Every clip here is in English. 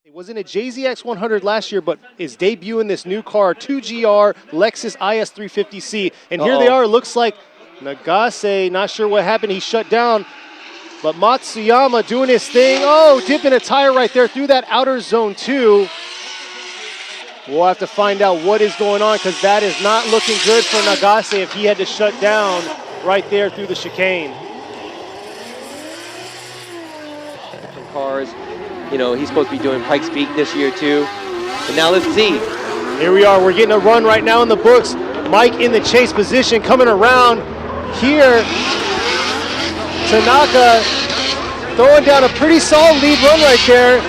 It was in a JZX 100 last year, but is debuting this new car, 2GR Lexus IS 350C. And here they are. Looks like Nagase, not sure what happened. He shut down. But Matsuyama doing his thing. Oh, dipping a tire right there through that outer zone 2. We'll have to find out what is going on because that is not looking good for Nagase if he had to shut down right there through the chicane. Cars. You know, he's supposed to be doing Pikes Peak this year too. And now let's see. Here we are. We're getting a run right now in the books. Mike in the chase position coming around here. Tanaka throwing down a pretty solid lead run right there.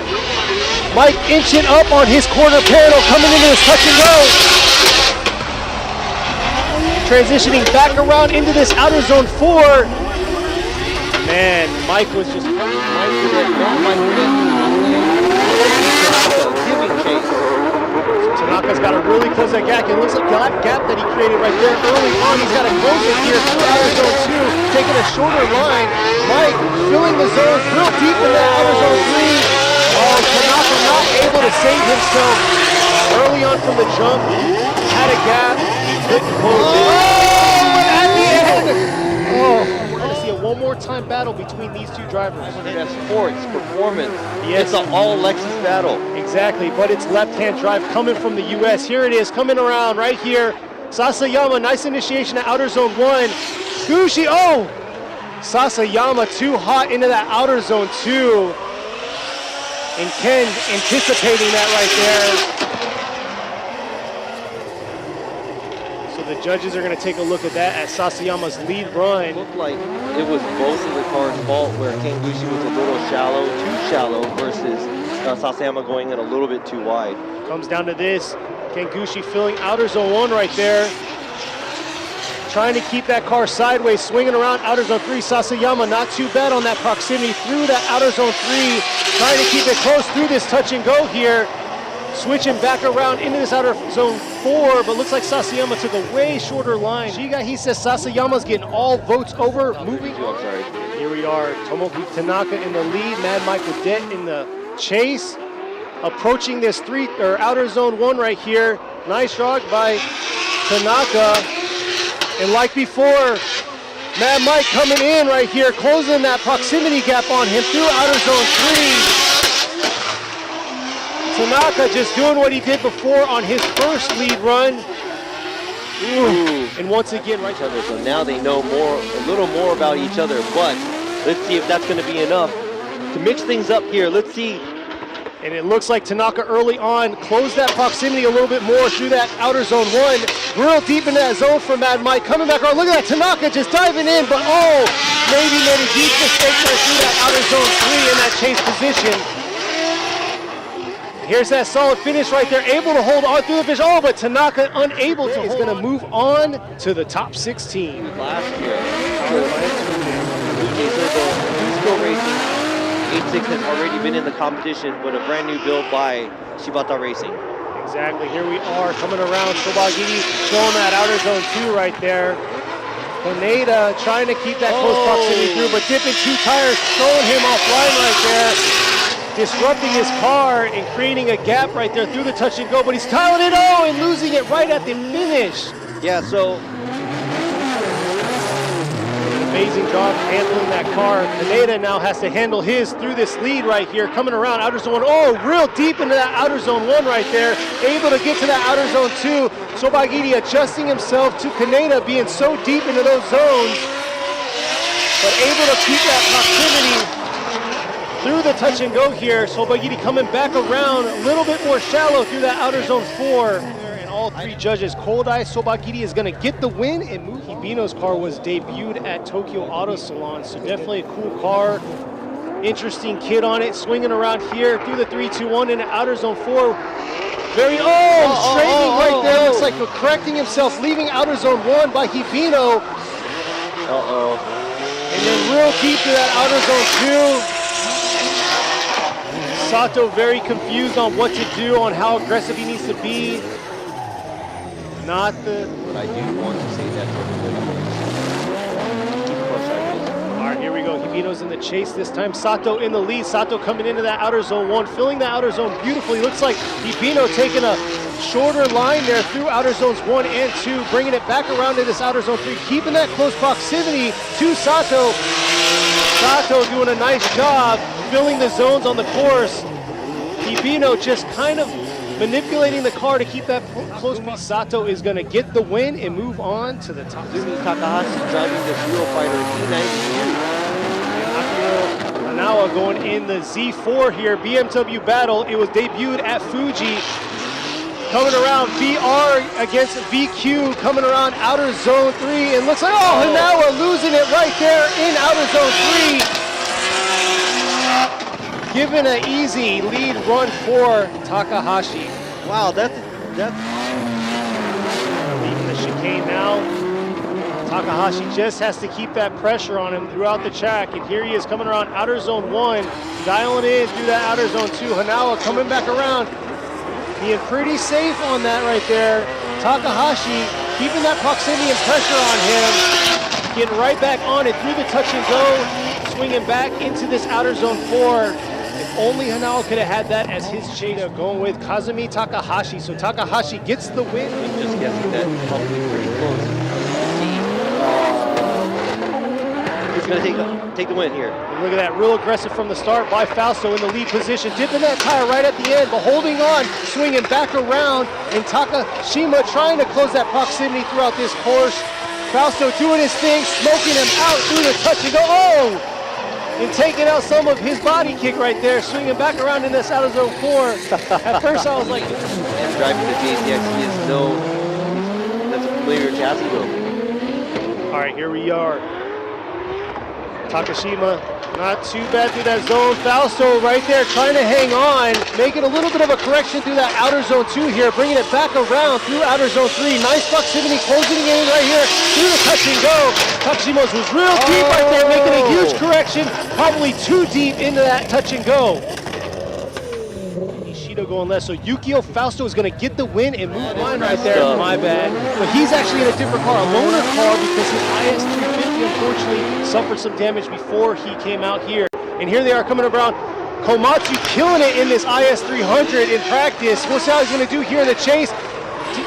Mike inching up on his corner panel coming into this touch and go. Transitioning back around into this outer zone 4. Man, Mike was just Tanaka's got to really close that gap. It looks like that gap that he created right there early on. He's got to close it here through outer zone 2, taking a shorter line. Mike filling the zones real deep in that outer zone 3. Oh, Tanaka not able to save himself early on from the jump. Had a gap. He couldn't close it. Oh, at the end. Oh. One more time battle between these two drivers. That's sports, performance. Yes. It's an all Lexus battle. Exactly, but it's left-hand drive coming from the US. Here it is, coming around right here. Sasayama, nice initiation at outer zone 1. Gushi, oh! Sasayama too hot into that outer zone 2. And Ken anticipating that right there. The judges are going to take a look at that at Sasayama's lead run. It looked like it was both of the cars' fault where Kengushi was a little shallow, too shallow, versus Sasayama going in a little bit too wide. Comes down to this. Kengushi filling outer zone 1 right there. Trying to keep that car sideways, swinging around outer zone 3. Sasayama not too bad on that proximity through that outer zone 3. Trying to keep it close through this touch and go here. Switching back around into this outer zone 4, but looks like Sasayama took a way shorter line. Shiga, he says Sasayama's getting all votes over. Moving. I'm sorry. Here we are. Tomoki Tanaka in the lead. Mad Mike Cadet in the chase. Approaching this outer zone 1 right here. Nice jog by Tanaka. And like before, Mad Mike coming in right here, closing that proximity gap on him through outer zone 3. Tanaka just doing what he did before on his first lead run. Ooh. And once again, right to so now they know a little more about each other, but let's see if that's going to be enough to mix things up here. Let's see. And it looks like Tanaka early on closed that proximity a little bit more through that outer zone 1. Real deep in that zone for Mad Mike. Coming back around. Look at that. Tanaka just diving in, but maybe made a deep mistake there through that outer zone 3 in that chase position. Here's that solid finish right there, able to hold on through the finish. Oh, but Tanaka unable to. Is going to move on to the top 16. Last year, Suzuka Racing 86 has already been in the competition with a brand new build by Shibata Racing. Exactly. Here we are coming around. Sobagiri showing that outer zone 2 right there. Kaneda trying to keep that close proximity through, but dipping 2 tires, throwing him offline right there. Disrupting his car and creating a gap right there through the touch and go, but he's tiling it and losing it right at the finish. Yeah, so amazing job handling that car. Kaneda now has to handle his through this lead right here, coming around outer zone 1. Oh, real deep into that outer zone 1 right there, able to get to that outer zone 2. Sobagiri adjusting himself to Kaneda being so deep into those zones, but able to keep that proximity through the touch and go here. Sobagiri coming back around a little bit more shallow through that outer zone 4. And all 3 judges, Cold Eye Sobagiri is going to get the win, and Hibino's car was debuted at Tokyo Auto Salon, so definitely a cool car. Interesting kid on it, swinging around here through the 3-2-1 into outer zone 4. Straightening right there, looks like correcting himself, leaving outer zone 1 by Hibino. And then real deep to that outer zone 2. Sato very confused on what to do, on how aggressive he needs to be. Not the... But I do want to say that. All right, right, here we go. Hibino's in the chase this time. Sato in the lead. Sato coming into that outer zone 1, filling that outer zone beautifully. Looks like Hibino taking a shorter line there through outer zones 1 and 2, bringing it back around to this outer zone 3, keeping that close proximity to Sato. Sato doing a nice job filling the zones on the course. Hibino just kind of manipulating the car to keep that close. Sato is going to get the win and move on to the top. Kazumi Takahashi driving this Euro Fighter E92. Hanawa going in the Z4 here, BMW battle. It was debuted at Fuji. Coming around, VR against VQ, coming around outer zone 3, and looks like, oh, Hanawa losing it right there in outer zone 3. Given an easy lead run for Takahashi. Wow, that's leaving the chicane now. Takahashi just has to keep that pressure on him throughout the track, and here he is coming around outer zone 1, dialing in through that outer zone 2. Hanawa coming back around, being pretty safe on that right there. Takahashi keeping that proximity and pressure on him, getting right back on it through the touch and go, swinging back into this outer zone 4. If only Hanawa could have had that as his chase. Going with Kazumi Takahashi, so Takahashi gets the win. I'm just guessing that probably pretty close. He's going to take the win here. And look at that, real aggressive from the start by Fausto in the lead position, dipping that tire right at the end, but holding on, swinging back around, and Takashima trying to close that proximity throughout this course. Fausto doing his thing, smoking him out through the touch and go, oh! And taking out some of his body kick right there, swinging back around in this out of zone 4. At first I was like... And driving the JCX, he is that's a familiar chassis though. All right, here we are. Takashima, not too bad through that zone. Fausto right there trying to hang on, making a little bit of a correction through that outer zone 2 here, bringing it back around through outer zone 3. Nice proximity, closing in right here through the touch and go. Takashima's was real deep right there, making a huge correction, probably too deep into that touch and go. Ishida going left, so Yukio Fausto is going to get the win and move on right there. My bad. But he's actually in a different car, a loaner car, because his IS-350 unfortunately suffered some damage before he came out here. And here they are coming around. Komatsu killing it in this IS-300 in practice. We'll see how he's going to do here in the chase.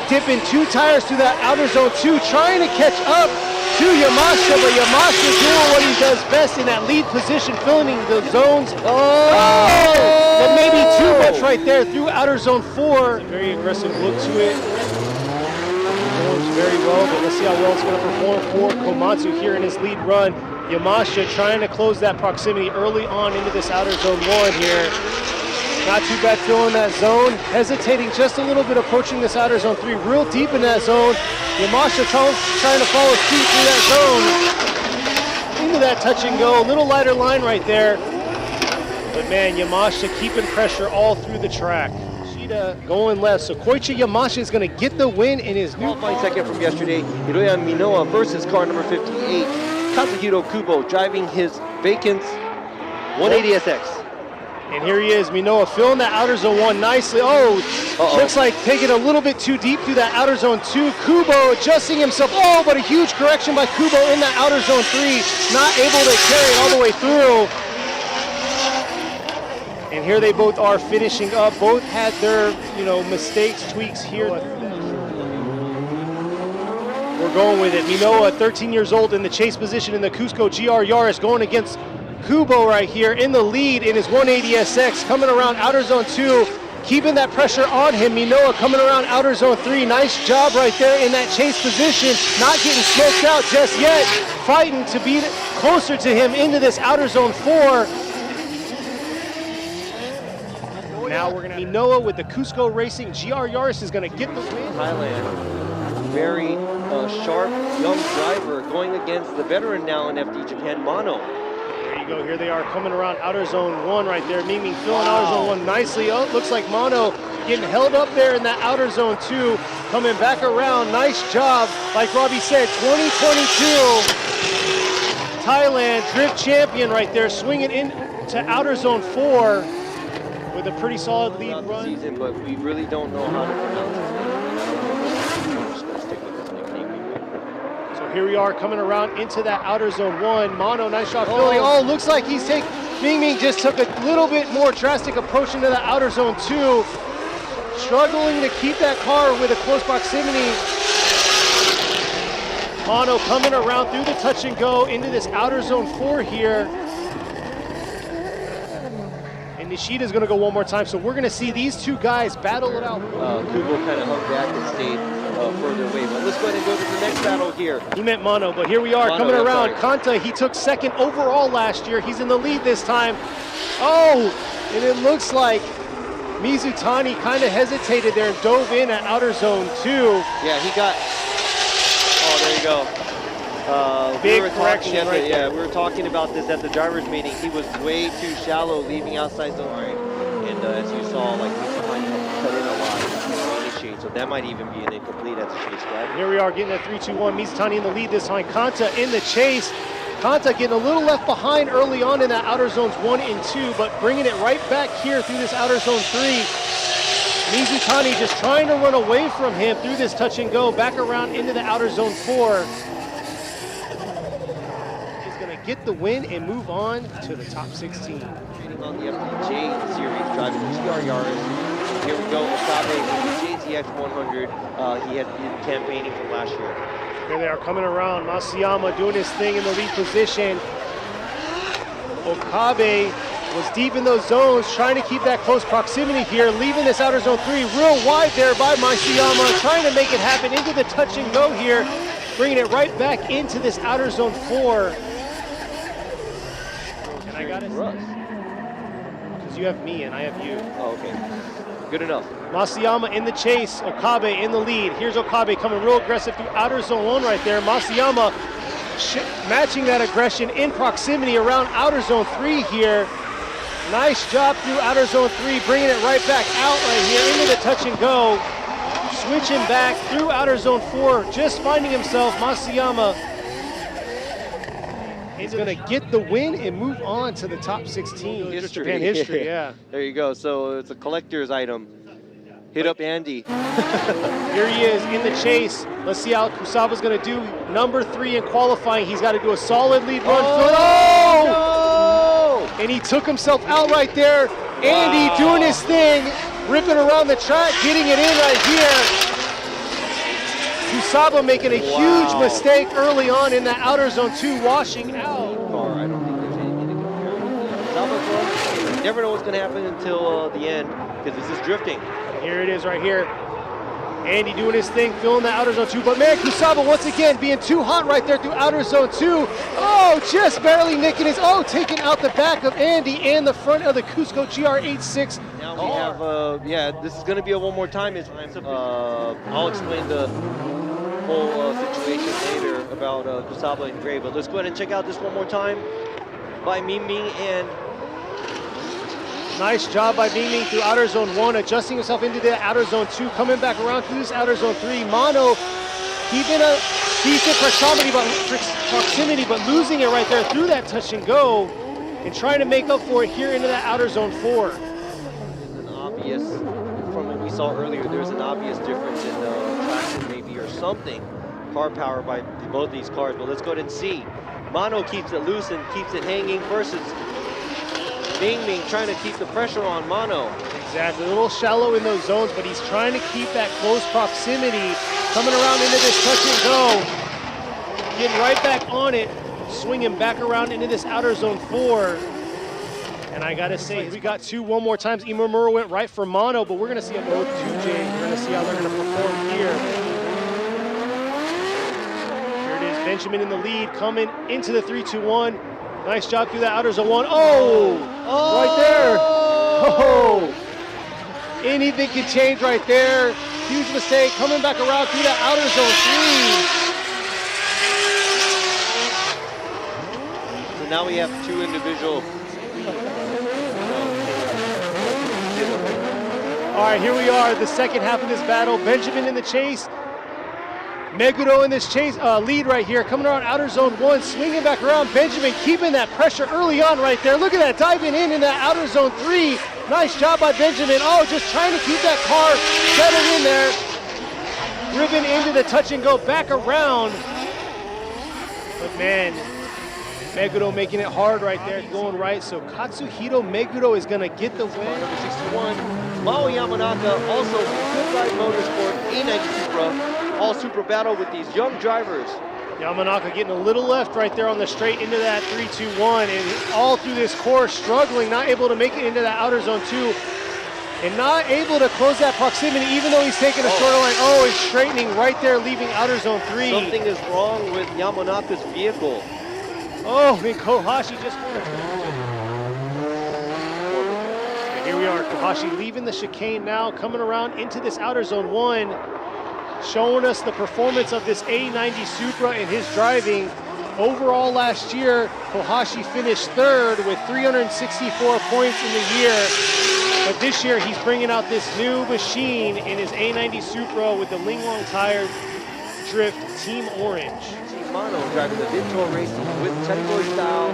Dipping 2 tires through that outer zone 2, trying to catch up to Yamashita, but Yamashita doing what he does best in that lead position, filling the zones. But maybe too much right there through outer zone 4. A very aggressive look to it. Performs very well, but let's see how well it's going to perform for Komatsu here in his lead run. Yamashita trying to close that proximity early on into this outer zone 1 here. Not too bad filling that zone, hesitating just a little bit, approaching this outer zone 3, real deep in that zone. Yamashita trying to follow suit through that zone, into that touch and go, a little lighter line right there. But man, Yamashita keeping pressure all through the track. Ishida going left, so Koichi Yamashita is going to get the win in his new qualifying second from yesterday. Hiroya Minoa versus car number 58. Kazuhiro Kubo driving his Vacant's 180SX. And here he is, Minoa filling that outer zone 1 nicely. Looks like taking a little bit too deep through that outer zone 2. Kubo adjusting himself. But a huge correction by Kubo in that outer zone 3. Not able to carry it all the way through. And here they both are finishing up. Both had their, mistakes, tweaks here. We're going with it. Minoa, 13 years old, in the chase position in the Cusco GR Yaris, going against Kubo right here in the lead in his 180SX, coming around outer zone 2, keeping that pressure on him. Minoa coming around outer zone 3. Nice job right there in that chase position, not getting smoked out just yet, fighting to be closer to him into this outer zone 4. Now we're going to Minoa with the Cusco Racing GR Yaris is going to get the win. Thailand, very sharp young driver going against the veteran now in FD Japan, Mano. There you go, here they are coming around outer zone 1 right there. Ming filling outer zone 1 nicely. Looks like Mano getting held up there in that outer zone 2. Coming back around, nice job. Like Robbie said, 2022 Thailand Drift Champion right there, swinging into outer zone 4 with a pretty solid lead run. Season, but we really don't know how to pronounce his name. I'm just going to stick with this nickname. So Here we are coming around into that outer zone 1. Mono, nice shot filling. Oh, looks like he's Ming just took a little bit more drastic approach into the outer zone 2. Struggling to keep that car with a close proximity. Mono coming around through the touch and go into this outer zone 4 here. And Nishida's gonna go one more time. So we're gonna see these two guys battle it out. Kubo kind of hung back and stayed further away. But let's go ahead and go to the next battle here. He meant Mono, but here we are coming around. Kanta, he took second overall last year. He's in the lead this time. Oh, and it looks like Mizutani kind of hesitated there and dove in at outer zone 2. Yeah, he got, oh, there you go. Big correction right there. Yeah, we were talking about this at the driver's meeting. He was way too shallow leaving outside the line. And as you saw, like, Mizutani had to cut in a lot on the shade. So that might even be an incomplete as a chase flag. Here we are getting that 3-2-1. Mizutani in the lead this time. Kanta in the chase. Kanta getting a little left behind early on in that outer zones 1 and 2, but bringing it right back here through this outer zone 3. Mizutani just trying to run away from him through this touch and go, back around into the outer zone 4. He's gonna get the win and move on to the top 16. Training on the FDJ series, driving the GR Yaris. Here we go, Okabe in the JZX 100. He had been campaigning from last year. Here they are coming around. Masayama doing his thing in the lead position. Okabe was deep in those zones, trying to keep that close proximity here, leaving this outer zone 3 real wide there by Masayama, trying to make it happen into the touch and go here, bringing it right back into this outer zone 4. And I got it. Because you have me and I have you. Oh, okay. Good enough. Masayama in the chase, Okabe in the lead. Here's Okabe coming real aggressive through outer zone 1 right there. Masayama matching that aggression in proximity around outer zone 3 here. Nice job through outer zone 3, bringing it right back out right here into the touch and go. Switching back through outer zone 4, just finding himself, Masayama. He's gonna get the win and move on to the top 16. History. Japan history, yeah. There you go. So it's a collector's item. Hit up Andy. Here he is in the chase. Let's see how Kusaba's gonna do. Number 3 in qualifying. He's got to do a solid lead run. Oh, no! And he took himself out right there. Andy doing his thing, ripping around the track, getting it in right here. Kusaba making a huge mistake early on in that outer zone 2, washing out. I don't think there's anything to compare with Kusaba's run. You never know what's going to happen until the end, because this is drifting. Here it is right here. Andy doing his thing, filling the outer zone 2. But man, Kusaba once again being too hot right there through outer zone 2. Oh, just barely nicking his, taking out the back of Andy and the front of the Cusco GR86. Now we have, this is going to be a one more time. I'll explain the whole situation later about Kusaba and Gray. But let's go ahead and check out this one more time by Ming and nice job by Ming through outer zone 1, adjusting himself into the outer zone 2, coming back around through this outer zone 3. Mono keeping a decent proximity, but losing it right there through that touch and go, and trying to make up for it here into that outer zone 4. There's an obvious, from what we saw earlier, there's an obvious difference in traction maybe or something, car power by both these cars. But let's go ahead and see. Mono keeps it loose and keeps it hanging versus Ming trying to keep the pressure on Mono. Exactly, a little shallow in those zones, but he's trying to keep that close proximity, coming around into this touch and go, getting right back on it, swinging back around into this outer zone 4. And I gotta say, we got 2 one more times. Imamura went right for Mono, but we're gonna see them both 2J. We're gonna see how they're gonna perform here. Here it is, Benjamin in the lead, coming into the 3-2-1. Nice job through that outer zone 1. Right there. Oh, anything can change right there. Huge mistake, coming back around through that outer zone 3. So now we have 2 individual. All right, here we are, the second half of this battle. Benjamin in the chase. Meguro in this chase lead right here, coming around outer zone 1, swinging back around. Benjamin keeping that pressure early on right there. Look at that, diving in that outer zone 3. Nice job by Benjamin. Just trying to keep that car settled in there. Driven into the touch and go back around. But man, Meguro making it hard right there, going right. So Katsuhiro Meguro is going to get the win. Number 61, Mao Yamanaka, also Good Ride Motorsport, A90 Supra, all Supra battle with these young drivers. Yamanaka getting a little left right there on the straight into that 3-2-1, and all through this course struggling, not able to make it into that outer zone 2, and not able to close that proximity even though he's taking a shorter line. Oh, he's straightening right there, leaving outer zone 3. Something is wrong with Yamanaka's vehicle. Oh, and Kohashi just won. And here we are, Kohashi leaving the chicane now, coming around into this outer zone 1, showing us the performance of this A90 Supra and his driving. Overall last year, Kohashi finished 3rd with 364 points in the year. But this year, he's bringing out this new machine in his A90 Supra with the Linglong Tire Drift Team Orange. Team Mono driving the Vintor Racing with Teddy style,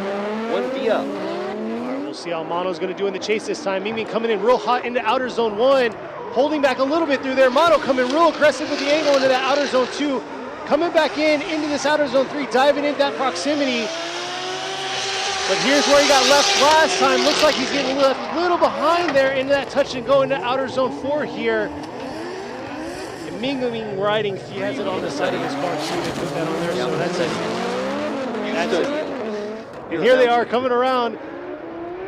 1 via. All right, we'll see how Mono's going to do in the chase this time. Mimi coming in real hot into outer zone 1. Holding back a little bit through there. Mono coming real aggressive with the angle into that outer zone 2. Coming back into this outer zone 3, diving into that proximity. But here's where he got left last time. Looks like he's getting left a little behind there into that touch and go into outer zone 4 here. And Ming riding, he has it on the side of his car too. They put that on there, so that's it. That's it. And here they are coming around.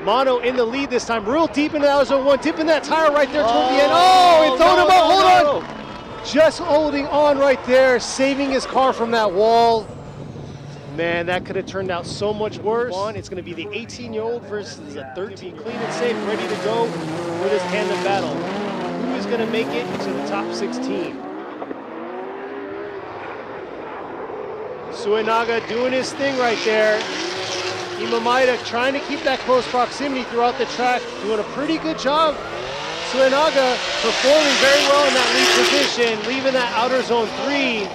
Mono in the lead this time, real deep into outer zone 1, dipping that tire right there toward the end. Oh, and throwing him out, hold on. Just holding on right there, saving his car from that wall. Man, that could have turned out so much worse. It's going to be the 18-year-old versus a 13, clean and safe, ready to go for this tandem battle. Who is going to make it to the top 16? Suenaga doing his thing right there. Imamaida trying to keep that close proximity throughout the track, doing a pretty good job. Suenaga performing very well in that lead position, leaving that outer zone 3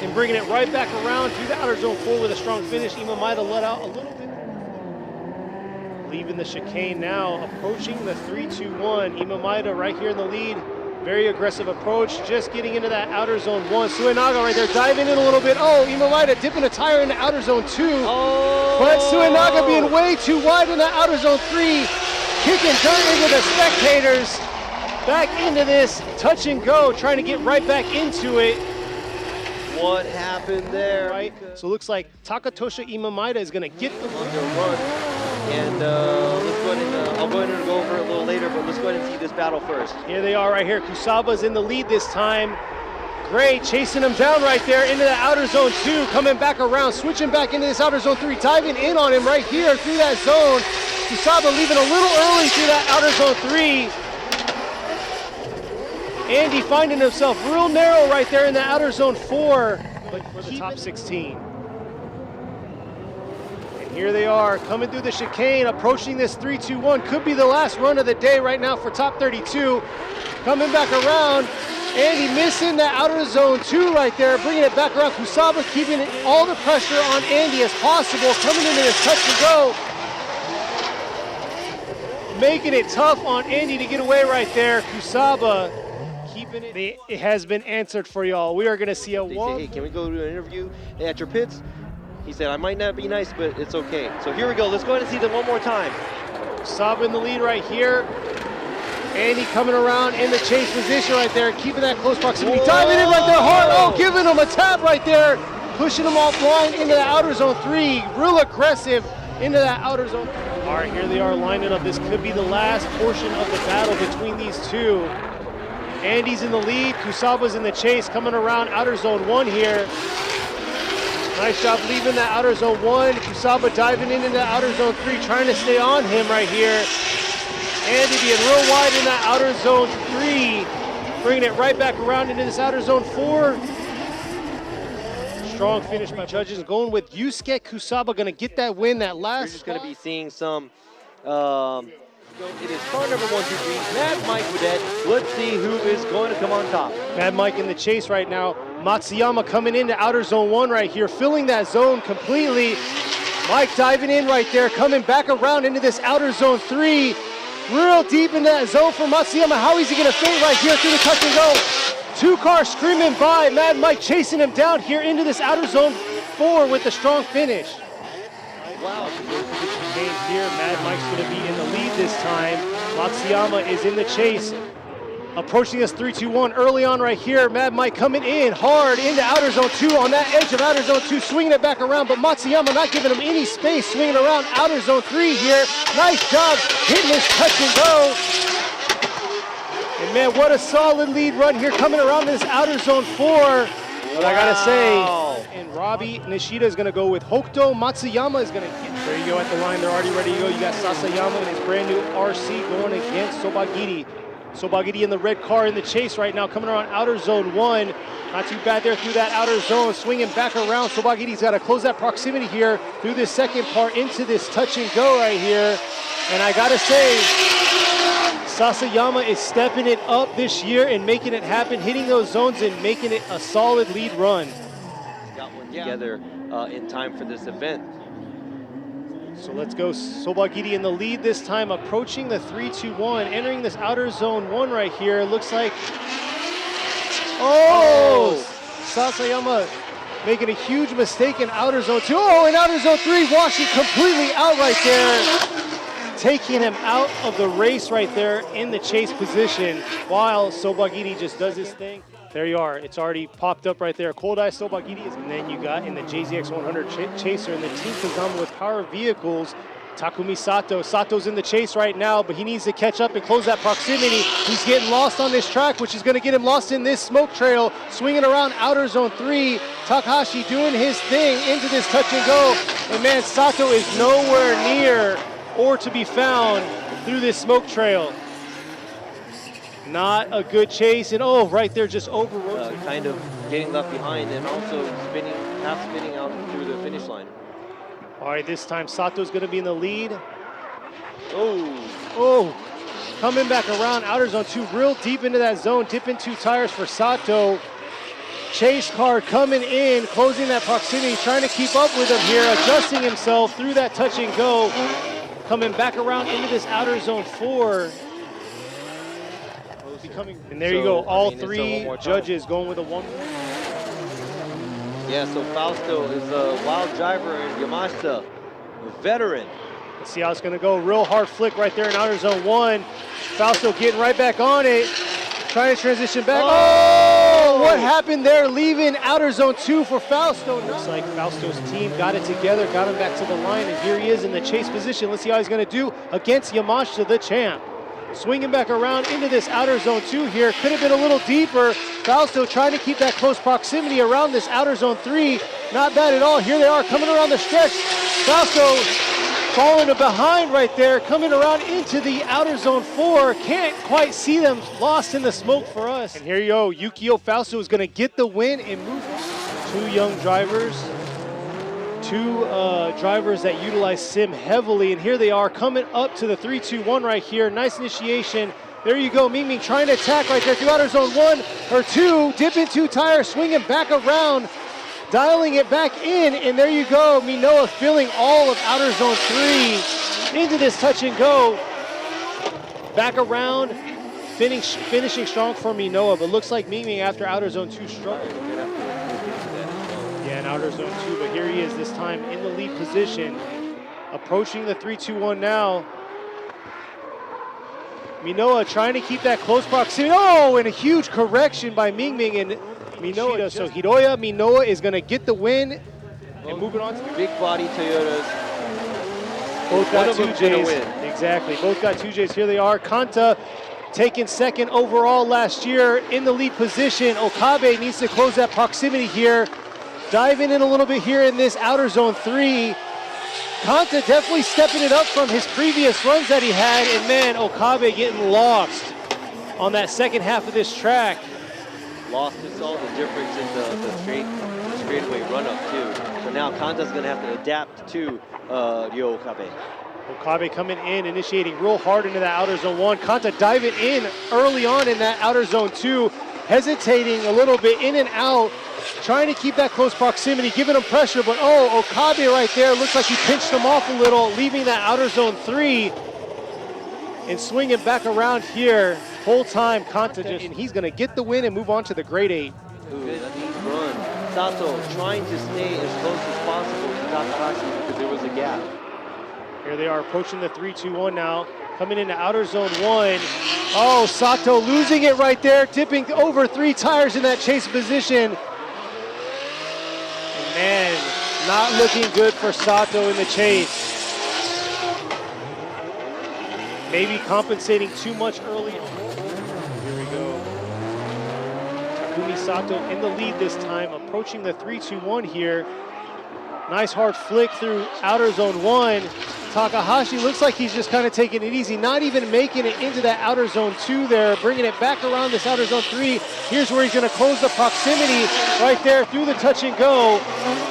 and bringing it right back around through the outer zone 4 with a strong finish. Imamaida let out a little bit. Leaving the chicane now, approaching the 3-2-1. Imamaida right here in the lead. Very aggressive approach, just getting into that outer zone 1. Suenaga right there, diving in a little bit. Oh, Imamaida dipping a tire into outer zone 2. Oh. But Suenaga being way too wide in that outer zone 3, kicking dirt into the spectators. Back into this touch and go, trying to get right back into it. What happened there? Right, so it looks like Takatosha Imamaida is going to get the run. And let's go ahead and I'll go ahead and go over it a little later, but let's go ahead and see this battle first. Here they are right here. Kusaba's in the lead this time. Great, chasing him down right there into the outer zone 2, coming back around, switching back into this outer zone 3, diving in on him right here through that zone. Kusaba leaving a little early through that outer zone 3. Andy finding himself real narrow right there in the outer zone 4, but for the top 16. And here they are coming through the chicane, approaching this 3-2-1. Could be the last run of the day right now for top 32. Coming back around, Andy missing that outer zone 2 right there, bringing it back around. Kusaba keeping all the pressure on Andy as possible, coming into this touch and go. Making it tough on Andy to get away right there. Kusaba keeping it. It has been answered for y'all. We are going to see a one. Hey, can we go to an interview at your pits? He said, I might not be nice, but it's okay. So here we go. Let's go ahead and see them one more time. Kusaba in the lead right here. Andy coming around in the chase position right there, keeping that close proximity. Whoa. Diving in right there hard. Oh, giving him a tap right there. Pushing him offline into the outer zone 3. Real aggressive into that outer zone. All right, here they are lining up. This could be the last portion of the battle between these two. Andy's in the lead. Kusaba's in the chase, coming around outer zone 1 here. Nice job leaving that outer zone 1. Kusaba diving into the outer zone 3, trying to stay on him right here. Andy being real wide in that outer zone 3, bringing it right back around into this outer zone 4. Strong finish by judges, going with Yusuke Kusaba, going to get that win, that last. We're just going to be seeing some, it is car number 1, 2, 3, Mad Mike Widette. Let's see who is going to come on top. Mad Mike in the chase right now. Matsuyama coming into outer zone 1 right here, filling that zone completely. Mike diving in right there, coming back around into this outer zone 3. Real deep in that zone for Matsuyama. How is he going to fade right here through the touch and go? 2 cars screaming by. Mad Mike chasing him down here into this outer zone 4 with the strong finish. Wow. Game here, Mad Mike's going to be in the lead this time. Matsuyama is in the chase. Approaching this 3-2-1 early on right here. Mad Mike coming in hard into outer zone 2 on that edge of outer zone 2, swinging it back around, but Matsuyama not giving him any space, swinging around outer zone 3 here. Nice job hitting this touch and go. And man, what a solid lead run here coming around this outer zone 4. But I gotta say, and Robbie Nishida is gonna go with Hokuto. Matsuyama is gonna get, there you go at the line, they're already ready to go. You got Sasayama and his brand new RC going against Sobagiri. Sobagiri in the red car in the chase right now, coming around outer zone 1. Not too bad there through that outer zone, swinging back around. Sobagiri's got to close that proximity here through this second part into this touch and go right here. And I got to say, Sasayama is stepping it up this year and making it happen, hitting those zones and making it a solid lead run. Got one together in time for this event. So let's go. Sobagiri in the lead this time, approaching the 3-2-1, entering this outer zone 1 right here. Looks like, Sasayama making a huge mistake in outer zone 2. Oh, in outer zone 3, washing completely out right there, taking him out of the race right there in the chase position, while Sobagiri just does his thing. There you are. It's already popped up right there. Cold Eye Sobagiri. And then you got in the JZX 100 Chaser in the Team Kazama with power vehicles, Takumi Sato. Sato's in the chase right now, but he needs to catch up and close that proximity. He's getting lost on this track, which is going to get him lost in this smoke trail, swinging around outer zone 3. Takahashi doing his thing into this touch and go. And man, Sato is nowhere near or to be found through this smoke trail. Not a good chase, and right there, just over-rotating. Kind of getting left behind and also spinning, half spinning out through the finish line. All right, this time Sato's gonna be in the lead. Oh, Coming back around outer zone 2, real deep into that zone, dipping 2 tires for Sato. Chase car coming in, closing that proximity, trying to keep up with him here, adjusting himself through that touch and go. Coming back around into this outer zone 4. And there you go, all 3 judges going with a 1. Yeah, so Fausto is a wild driver in Yamashita, a veteran. Let's see how it's gonna go. Real hard flick right there in outer zone 1. Fausto getting right back on it, trying to transition back. What happened there? Leaving outer zone 2 for Fausto. Looks like Fausto's team got it together, got him back to the line, and here he is in the chase position. Let's see how he's gonna do against Yamashita, the champ. Swinging back around into this outer zone 2 here. Could have been a little deeper. Fausto trying to keep that close proximity around this outer zone 3. Not bad at all. Here they are coming around the stretch. Fausto falling behind right there, coming around into the outer zone 4. Can't quite see them, lost in the smoke for us. And here you go, Yukio Fausto is gonna get the win and move on. 2 young drivers. 2 drivers that utilize sim heavily, and here they are coming up to the 3-2-1 right here. Nice initiation. There you go, Ming trying to attack right there through outer zone 1 or 2, dipping 2 tires, swinging back around, dialing it back in, and there you go, Minoa filling all of outer zone 3 into this touch and go. Back around, finishing strong for Minoa, but looks like Ming after outer zone 2 struggled. In outer zone 2, but here he is this time in the lead position, approaching the 3-2-1 now. Minoa trying to keep that close proximity. And a huge correction by Ming and Minoa. So Hiroya Minoa is going to get the win and moving on to the big body Toyotas. Both got 2 J's. Exactly, both got 2 J's. Here they are. Kanta taking second overall last year in the lead position. Okabe needs to close that proximity here. Diving in a little bit here in this outer zone 3. Kanta definitely stepping it up from his previous runs that he had, and man, Okabe getting lost on that second half of this track. Lost, we saw the difference in the straightaway run-up too. So now Kanta's gonna have to adapt to Ryo Okabe. Okabe coming in, initiating real hard into that outer zone 1. Kanta diving in early on in that outer zone 2, hesitating a little bit in and out, trying to keep that close proximity, giving him pressure, but Okabe right there, looks like he pinched him off a little, leaving that outer zone 3, and swinging back around here. Whole time, Kanta and he's gonna get the win and move on to the grade 8. Ooh, that neat run. Sato trying to stay as close as possible to Takahashi because there was a gap. Here they are approaching the 3-2-1 now. Coming into outer zone 1. Oh, Sato losing it right there, tipping over 3 tires in that chase position. And man, not looking good for Sato in the chase. Maybe compensating too much early. Here we go. Takumi Sato in the lead this time, approaching the 3-2-1 here. Nice hard flick through outer zone 1. Takahashi looks like he's just kind of taking it easy, not even making it into that outer zone 2 there, bringing it back around this outer zone 3. Here's where he's going to close the proximity right there through the touch and go,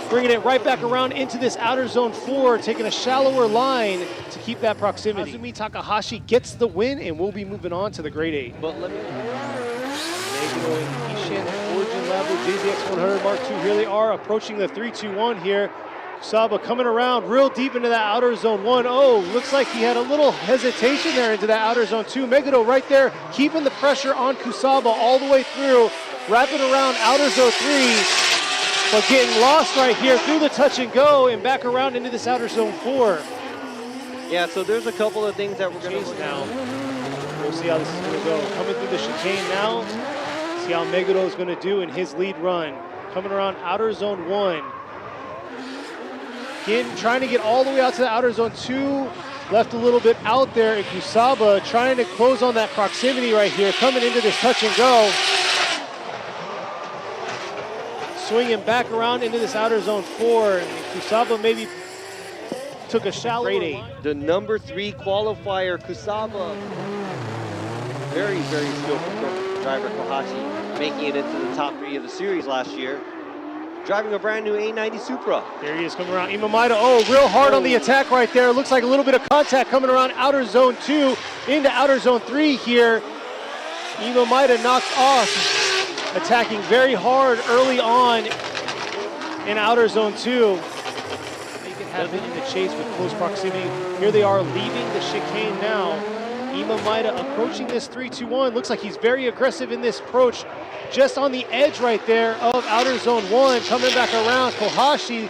bringing it right back around into this outer zone 4, taking a shallower line to keep that proximity. Kazumi Takahashi gets the win, and we'll be moving on to the grade 8. But let me... Negro and Kishin, Origin Labo, JZX100 Mark II. Here they are approaching the 3-2-1 here. Kusaba coming around real deep into that outer zone 1. Oh, looks like he had a little hesitation there into that outer zone 2. Megado right there, keeping the pressure on Kusaba all the way through, wrapping around outer zone 3, but getting lost right here through the touch and go and back around into this outer zone 4. Yeah, so there's a couple of things that we're going to now. We'll see how this is going to go. Coming through the chicane now. See how Megado is going to do in his lead run. Coming around outer zone 1. Again, trying to get all the way out to the outer zone 2. Left a little bit out there, and Kusaba trying to close on that proximity right here, coming into this touch and go. Swinging back around into this outer zone 4. And Kusaba maybe took a shallow grade 8. The number 3 qualifier, Kusaba. Very, very skillful driver, Kohashi, making it into the top 3 of the series last year. Driving a brand new A90 Supra. There he is coming around. Imamaida, oh, real hard on the attack right there. Looks like a little bit of contact coming around outer zone 2 into outer zone 3 here. Imamaida knocked off, attacking very hard early on in outer zone 2. Make it happen in the chase with close proximity. Here they are leaving the chicane now. Imamaida approaching this 3-2-1. Looks like he's very aggressive in this approach. Just on the edge right there of outer zone 1, coming back around. Kohashi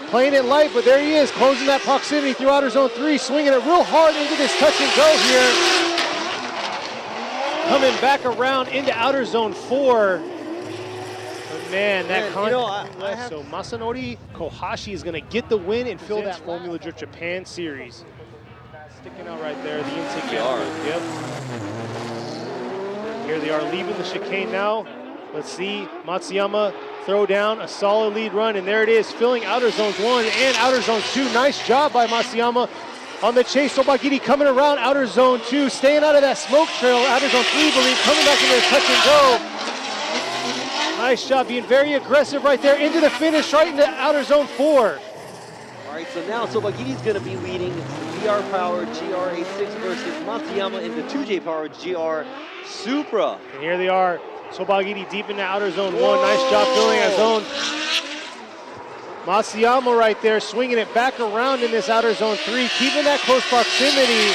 playing it light, but there he is, closing that proximity through outer zone 3, swinging it real hard into this touch and go here. Coming back around into outer zone 4. But man, that contact. So Masanori Kohashi is going to get the win and fill that Formula Drift Japan series. Sticking out right there, the intake. Yep. Here they are leaving the chicane now. Let's see, Matsuyama throw down a solid lead run, and there it is, filling outer zones 1 and outer zone 2. Nice job by Matsuyama on the chase. Sobagiri coming around outer zone 2, staying out of that smoke trail. Outer zone 3, believe, coming back into the touch and go. Nice job, being very aggressive right there into the finish, right into outer zone 4. All right, so now Sobagiri's going to be leading GR-powered GR86 versus Matsuyama in the 2J-powered GR Supra. And here they are, Sobagiri deep into outer zone 1. Nice job filling that zone. Matsuyama right there, swinging it back around in this outer zone 3, keeping that close proximity.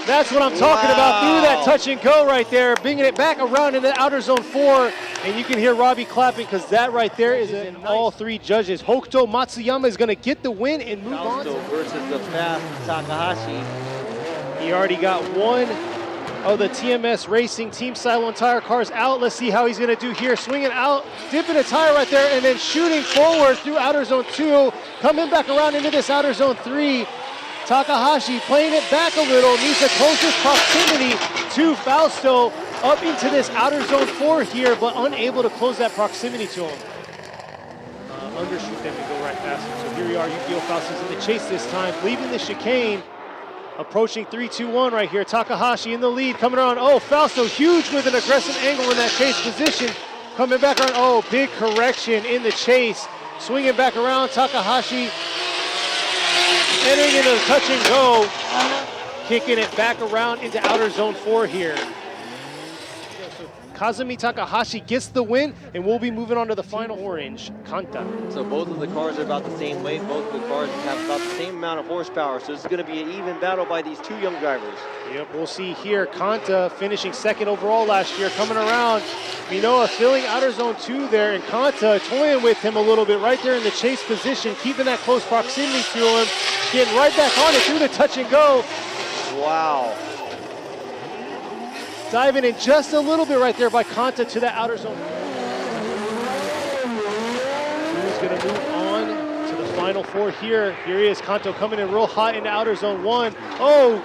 That's what I'm talking about, through that touch and go right there, bringing it back around in the outer zone 4. And you can hear Robbie clapping because that right there is in all 3 judges. Hokuto Matsuyama is going to get the win and move on. Versus the fast Takahashi. He already got one of the TMS Racing Team Cylon tire cars out. Let's see how he's going to do here. Swinging out, dipping a tire right there, and then shooting forward through outer zone 2, coming back around into this outer zone 3. Takahashi playing it back a little, needs to close his proximity to Fausto up into this outer zone 4 here, but unable to close that proximity to him. Undershoot them and go right past him. So here we are, Yukio Fausto's in the chase this time, leaving the chicane, approaching 3-2-1 right here. Takahashi in the lead, coming around. Oh, Fausto huge with an aggressive angle in that chase position. Coming back around, oh, big correction in the chase. Swinging back around, Takahashi entering into the touch and go, kicking it back around into outer zone 4 here. Kazumi Takahashi gets the win, and we'll be moving on to the final orange, Kanta. So both of the cars are about the same weight. Both of the cars have about the same amount of horsepower. So it's going to be an even battle by these two young drivers. Yep, we'll see here. Kanta finishing second overall last year, coming around. Minoa filling outer zone 2 there, and Kanta toying with him a little bit right there in the chase position, keeping that close proximity to him, getting right back on it through the touch and go. Wow. Diving in just a little bit right there by Kanta to the outer zone. Who's going to move on to the final 4 here? Here he is, Kanto coming in real hot into outer zone 1. Oh,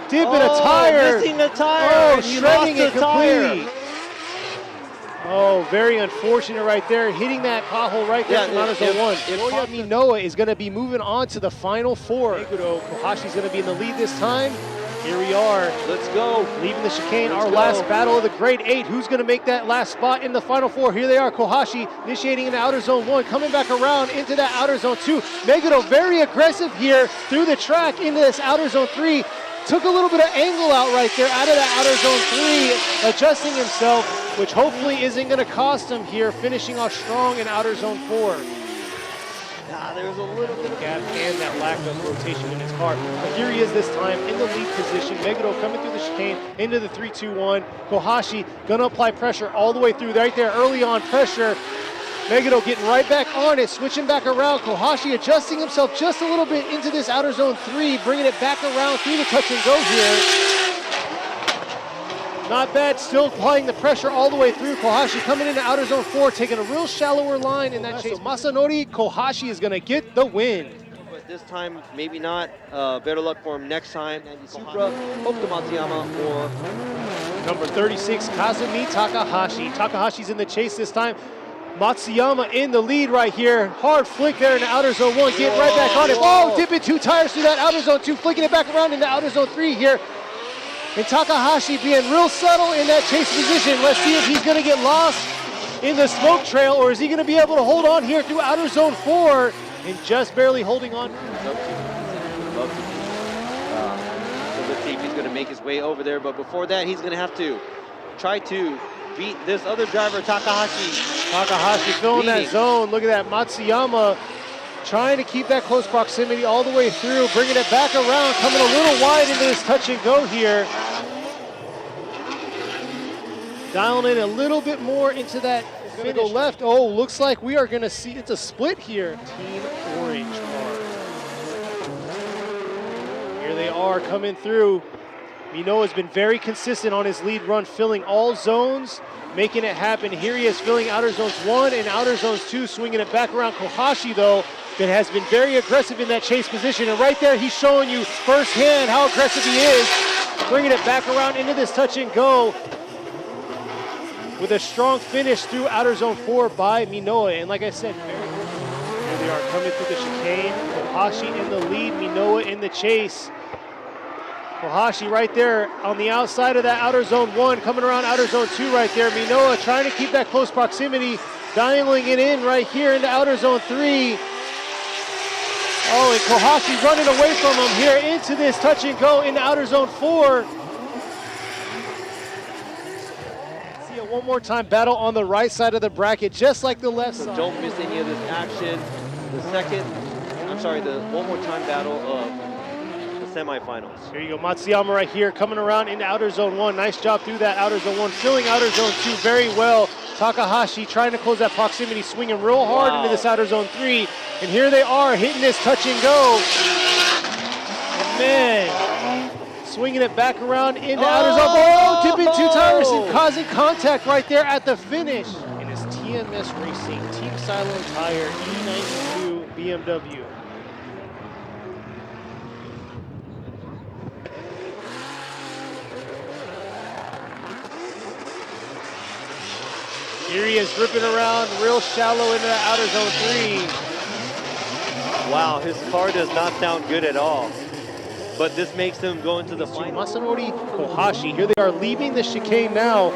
dipping a tire. Missing the tire. Oh, shredding it completely. Oh, very unfortunate right there, hitting that pothole right there from outer zone 1. Yoya Minoa is going to be moving on to the final 4. Meguro Kohashi's going to be in the lead this time. Here we are. Let's go. Leaving the chicane, our last battle of the grade 8. Who's going to make that last spot in the final 4? Here they are, Kohashi initiating in the outer zone 1, coming back around into that outer zone 2. Meguro very aggressive here through the track into this outer zone 3. Took a little bit of angle out right there out of that outer zone 3, adjusting himself, which hopefully isn't going to cost him here, finishing off strong in outer zone 4. There's a little bit of gap and that lack of rotation in his car. But here he is this time in the lead position. Meguro coming through the chicane into the 3-2-1. Kohashi gonna apply pressure all the way through right there, early on pressure. Meguro getting right back on it, switching back around. Kohashi adjusting himself just a little bit into this outer zone 3, bringing it back around through the touch and go here. Not bad, still applying the pressure all the way through. Kohashi coming into outer zone 4, taking a real shallower line in that chase. So Masanori Kohashi is gonna get the win. But this time, maybe not. Better luck for him next time. Supra, hope to Matsuyama or number 36, Kazumi Takahashi. Takahashi's in the chase this time. Matsuyama in the lead right here. Hard flick there in the outer zone 1, getting right back on it. Oh, dipping 2 tires through that outer zone 2, flicking it back around into outer zone 3 here. And Takahashi being real subtle in that chase position. Let's see if he's going to get lost in the smoke trail, or is he going to be able to hold on here through outer zone 4 and just barely holding on. So let's see if he's going to make his way over there. But before that, he's going to have to try to beat this other driver, Takahashi. Takahashi filling that zone. Look at that, Matsuyama trying to keep that close proximity all the way through, bringing it back around, coming a little wide into this touch and go here. Dialing in a little bit more into that. Gonna go left. Oh, looks like we are gonna see, it's a split here. Team Orange car. Here they are coming through. Minoa has been very consistent on his lead run, filling all zones, making it happen. Here he is filling outer zones 1 and outer zones 2, swinging it back around. Kohashi, though, that has been very aggressive in that chase position. And right there, he's showing you firsthand how aggressive he is, bringing it back around into this touch and go with a strong finish through outer zone 4 by Minoa. And like I said, here they are coming through the chicane. Kohashi in the lead, Minoa in the chase. Kohashi right there on the outside of that outer zone 1, coming around outer zone 2 right there. Minoa trying to keep that close proximity, dialing it in right here into outer zone 3. Oh, and Kohashi running away from him here into this touch and go into outer zone 4. See a one more time battle on the right side of the bracket, just like the left side. Don't miss any of this action. The one more time battle of semifinals. Here you go, Matsuyama right here, coming around into outer zone 1. Nice job through that outer zone 1, filling outer zone 2 very well. Takahashi trying to close that proximity, swinging real hard into this outer zone 3. And here they are, hitting this touch and go. And man, swinging it back around into outer zone. Oh, dipping 2 tires and causing contact right there at the finish. And it's TMS Racing, Team Silo Tire, E92 BMW. Here he is ripping around real shallow into the outer zone 3. Wow, his car does not sound good at all. But this makes him go into the final. Masanori Kohashi, here they are leaving the chicane now.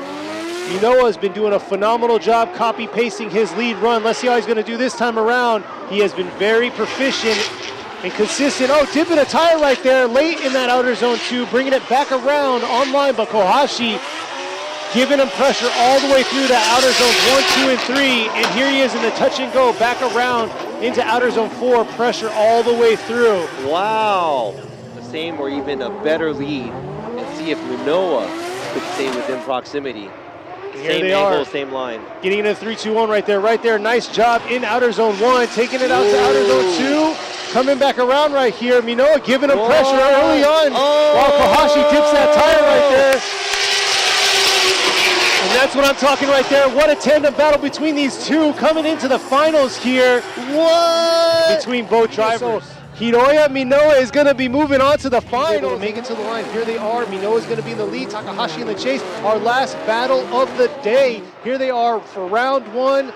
Minoa has been doing a phenomenal job copy-pasting his lead run. Let's see how he's going to do this time around. He has been very proficient and consistent. Oh, dipping a tire right there late in that outer zone 2, bringing it back around online, but Kohashi giving him pressure all the way through the outer zones 1, 2, and 3. And here he is in the touch and go, back around into outer zone 4, pressure all the way through. Wow. The same or even a better lead. And see if Minoa could stay within proximity. Here Same they angle, are. same line. Getting into 3-2-1 right there. Nice job in outer zone 1, taking it out to outer zone 2. Coming back around right here. Minoa giving him pressure early on while Kahashi tips that tire right there. And that's what I'm talking right there. What a tandem battle between these two coming into the finals here. What? Between both drivers. Hiroya Minoa is going to be moving on to the final. To make it to the line. Here they are. Minoa is going to be in the lead. Takahashi in the chase. Our last battle of the day. Here they are for round 1.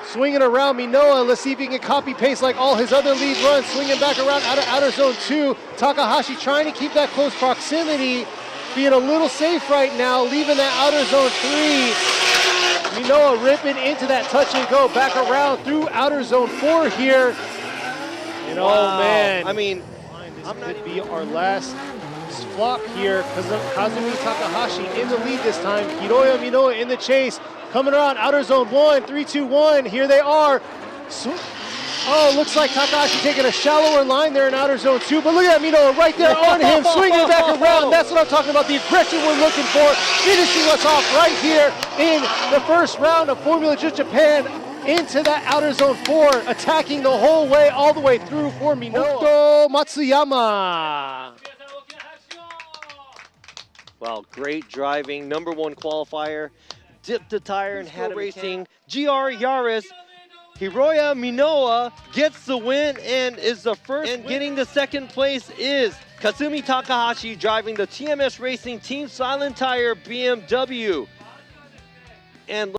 Swinging around Minoa. Let's see if he can copy paste like all his other lead runs. Swinging back around out of outer zone 2. Takahashi trying to keep that close proximity. Being a little safe right now. Leaving that outer zone 3. Minoa ripping into that touch and go. Back around through outer zone 4 here. And wow. oh man, I mean, this could be our last flop here. Kazumi Takahashi in the lead this time. Hiroya Minoa in the chase. Coming around outer zone 1, 3-2-1. Here they are. Oh, looks like Takahashi taking a shallower line there in outer zone 2. But look at Minoa right there on him, swinging back around. That's what I'm talking about, the aggression we're looking for. Finishing us off right here in the first round of Formula Just Japan. Into that outer zone 4, attacking the whole way, all the way through for Minoa. Matsuyama. wow, great driving. #1 qualifier. Dipped the tire and had racing. GR Yaris. Hiroya Minoa gets the win and is the first. And getting the second place is Kazumi Takahashi driving the TMS Racing Team Silent Tire BMW. And